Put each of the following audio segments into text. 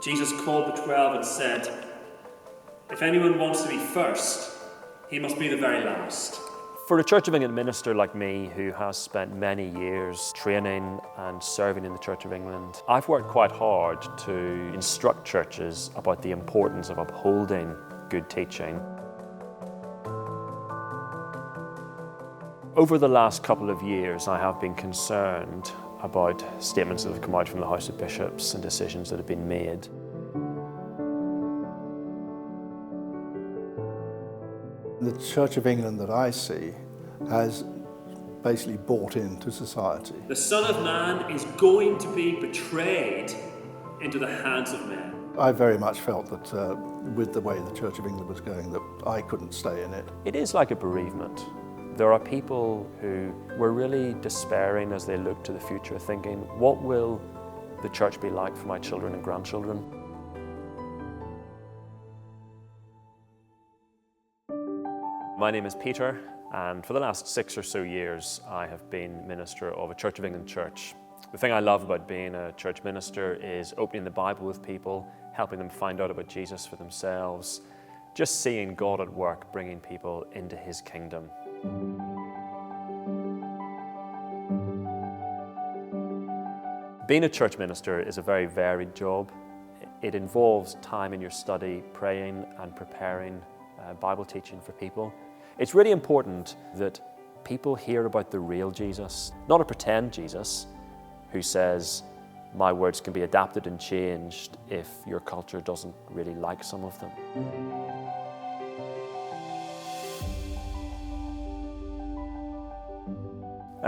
Jesus called the 12 and said, "If anyone wants to be first, he must be the very last." For a Church of England minister like me, who has spent many years training and serving in the Church of England, I've worked quite hard to instruct churches about the importance of upholding good teaching. Over the last couple of years, I have been concerned about statements that have come out from the House of Bishops and decisions that have been made. The Church of England that I see has basically bought into society. The Son of Man is going to be betrayed into the hands of men. I very much felt that with the way the Church of England was going, that I couldn't stay in it. It is like a bereavement. There are people who were really despairing as they look to the future, thinking, what will the church be like for my children and grandchildren? My name is Peter, and for the last 6 or so years I have been minister of a Church of England church. The thing I love about being a church minister is opening the Bible with people, helping them find out about Jesus for themselves, just seeing God at work bringing people into His kingdom. Being a church minister is a very varied job. It involves time in your study, praying and preparing Bible teaching for people. It's really important that people hear about the real Jesus, not a pretend Jesus who says, my words can be adapted and changed if your culture doesn't really like some of them.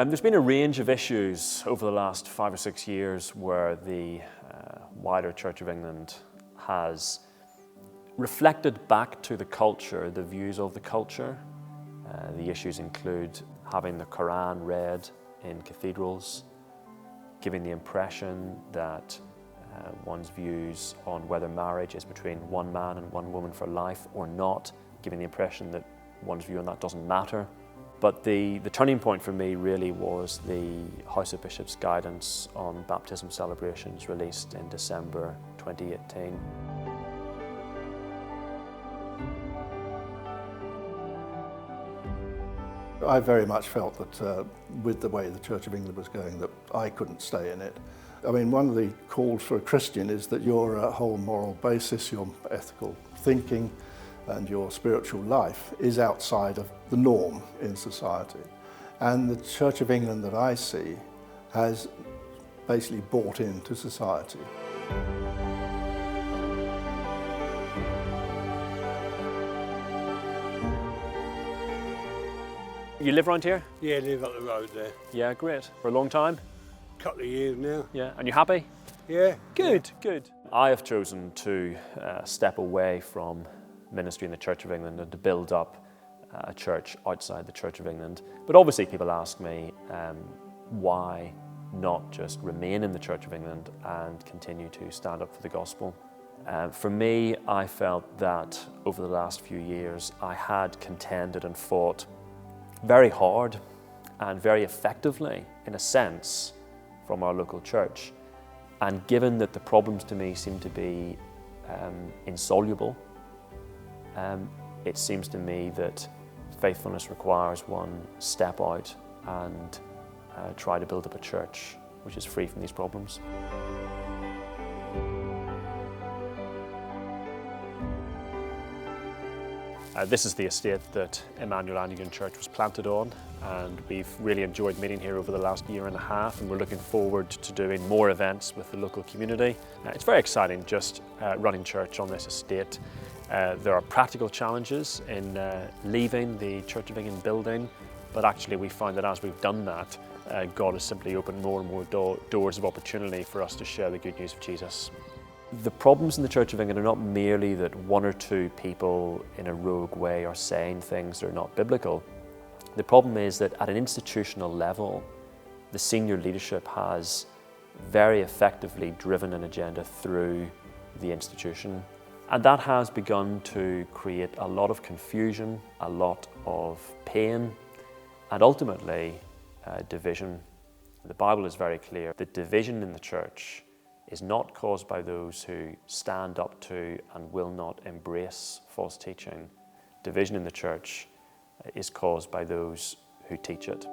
There's been a range of issues over the last 5 or 6 years where the wider Church of England has reflected back to the culture, the views of the culture. The issues include having the Quran read in cathedrals, giving the impression that one's views on whether marriage is between one man and one woman for life or not, giving the impression that one's view on that doesn't matter. But the turning point for me really was the House of Bishops guidance on baptism celebrations released in December 2018. I very much felt that with the way the Church of England was going, that I couldn't stay in it. I mean, one of the calls for a Christian is that your whole moral basis, your ethical thinking, and your spiritual life is outside of the norm in society. And the Church of England that I see has basically bought into society. You live around here? Yeah, I live up the road there. Yeah, great. For a long time? Couple of years now. Yeah, and you happy? Yeah. Good, good. I have chosen to step away from ministry in the Church of England and to build up a church outside the Church of England. But obviously people ask me why not just remain in the Church of England and continue to stand up for the gospel. For me, I felt that over the last few years I had contended and fought very hard and very effectively, in a sense, from our local church. And given that the problems to me seem to be insoluble, it seems to me that faithfulness requires one step out and try to build up a church which is free from these problems. This is the estate that Emmanuel Anglican Church was planted on, and we've really enjoyed meeting here over the last year and a half, and we're looking forward to doing more events with the local community. It's very exciting just running church on this estate. There are practical challenges in leaving the Church of England building, but actually we found that as we've done that, God has simply opened more and more doors of opportunity for us to share the good news of Jesus. The problems in the Church of England are not merely that one or two people in a rogue way are saying things that are not biblical. The problem is that at an institutional level, the senior leadership has very effectively driven an agenda through the institution. And that has begun to create a lot of confusion, a lot of pain, and ultimately division. The Bible is very clear that division in the church is not caused by those who stand up to and will not embrace false teaching. Division in the church is caused by those who teach it.